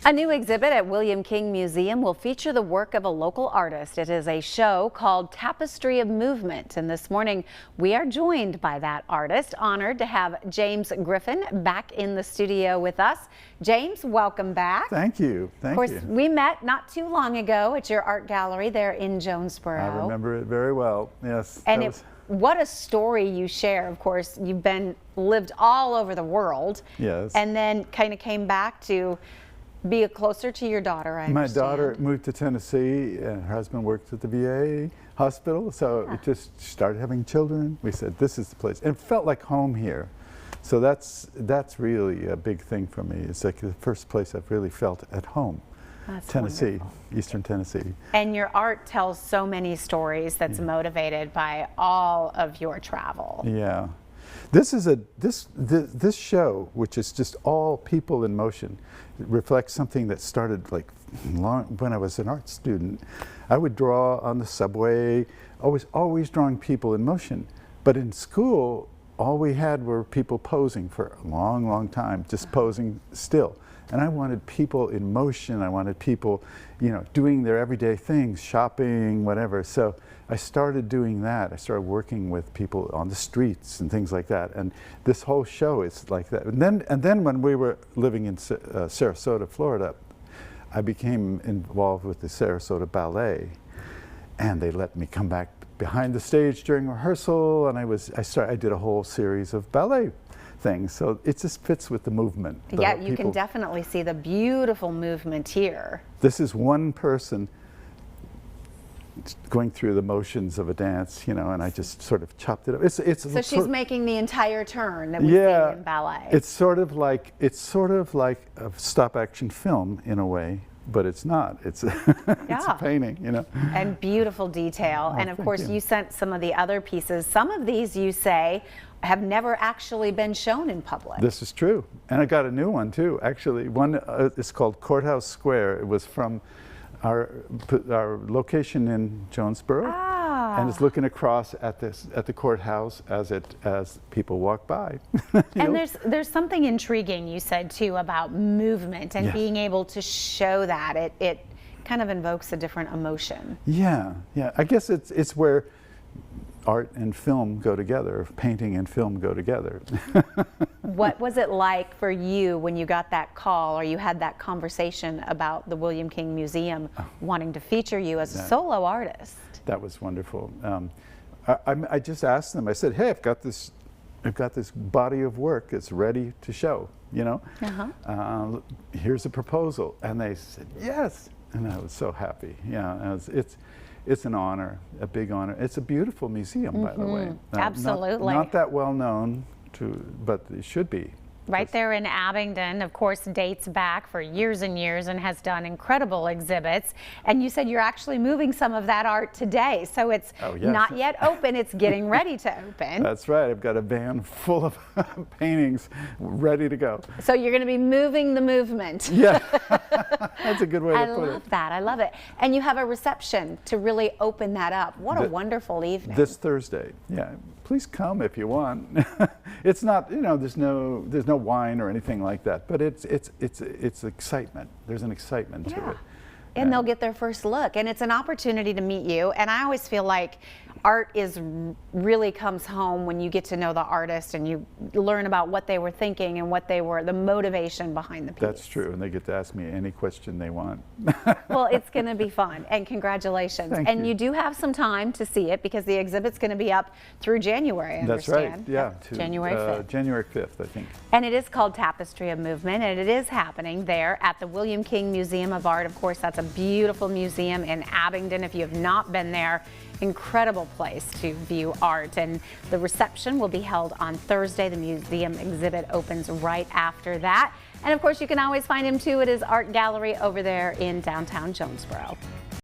A new exhibit at William King Museum will feature the work of a local artist. It is a show called Tapestry of Movement, and this morning we are joined by that artist. Honored to have James Griffin back in the studio with us. James, welcome back. Thank you. Thank you. Of course, we met not too long ago at your art gallery there in Jonesboro. I remember it very well. Yes. And what a story you share. Of course, you've lived all over the world. Yes. And then kind of came back to be closer to your daughter, I understand. My daughter moved to Tennessee, and her husband worked at the VA hospital, so we just started having children. We said, this is the place. And it felt like home here. So that's really a big thing for me. It's like the first place I've really felt at home. That's Tennessee, wonderful. Eastern Tennessee. And your art tells so many stories that's motivated by all of your travel. Yeah. This is this show, which is just all people in motion, reflects something that started like when I was an art student. I would draw on the subway, always drawing people in motion. But in school, all we had were people posing for a long time, just posing still. And I wanted people in motion. I wanted people, doing their everyday things, shopping, whatever. So I started doing that. I started working with people on the streets and things like that. And this whole show is like that. And then when we were living in Sarasota, Florida, I became involved with the Sarasota Ballet. And they let me come back behind the stage during rehearsal. And I did a whole series of ballet things. So it just fits with the movement. Yeah, you can definitely see the beautiful movement here. This is one person going through the motions of a dance, and I just sort of chopped it up. So she's making the entire turn that we see in ballet. It's sort of like a stop action film in a way, but it's not. It's it's a painting, And beautiful detail. Oh, and of course, you sent some of the other pieces. Some of these, you say, have never actually been shown in public. This is true. And I got a new one too, actually. One is called Courthouse Square. It was from our location in Jonesboro. And it's looking across at the courthouse as people walk by. And there's something intriguing you said too about movement and being able to show that it kind of invokes a different emotion. Yeah. I guess it's where art and film go together, painting and film go together. What was it like for you when you got that call or you had that conversation about the William King Museum wanting to feature you as a solo artist? That was wonderful. I just asked them, I said, hey, I've got this body of work that's ready to show, here's a proposal. And they said, yes. And I was so happy. Yeah, it's an honor, a big honor. It's a beautiful museum, by the way. Absolutely. Not that well known, but it should be. Right there in Abingdon, of course, dates back for years and years and has done incredible exhibits. And you said you're actually moving some of that art today. So it's not yet open, it's getting ready to open. That's right. I've got a van full of paintings ready to go. So you're going to be moving the movement. Yeah, that's a good way to put it. I love that. I love it. And you have a reception to really open that up. What a wonderful evening. This Thursday. Yeah. Please come if you want. It's not, there's no wine or anything like that, but it's excitement. There's an excitement to it. And they'll get their first look, and it's an opportunity to meet you. And I always feel like art really comes home when you get to know the artist and you learn about what they were thinking and the motivation behind the piece. That's true, and they get to ask me any question they want. Well, it's going to be fun, and congratulations. Thank you you. Do have some time to see it because the exhibit's going to be up through January, I understand. That's right, yeah. January 5th. January 5th, I think. And it is called Tapestry of Movement, and it is happening there at the William King Museum of Art. Of course, that's a beautiful museum in Abingdon. If you have not been there, incredible place to view art. And the reception will be held on Thursday. The museum exhibit opens right after that. And of course, you can always find him too at his art gallery over there in downtown Jonesboro.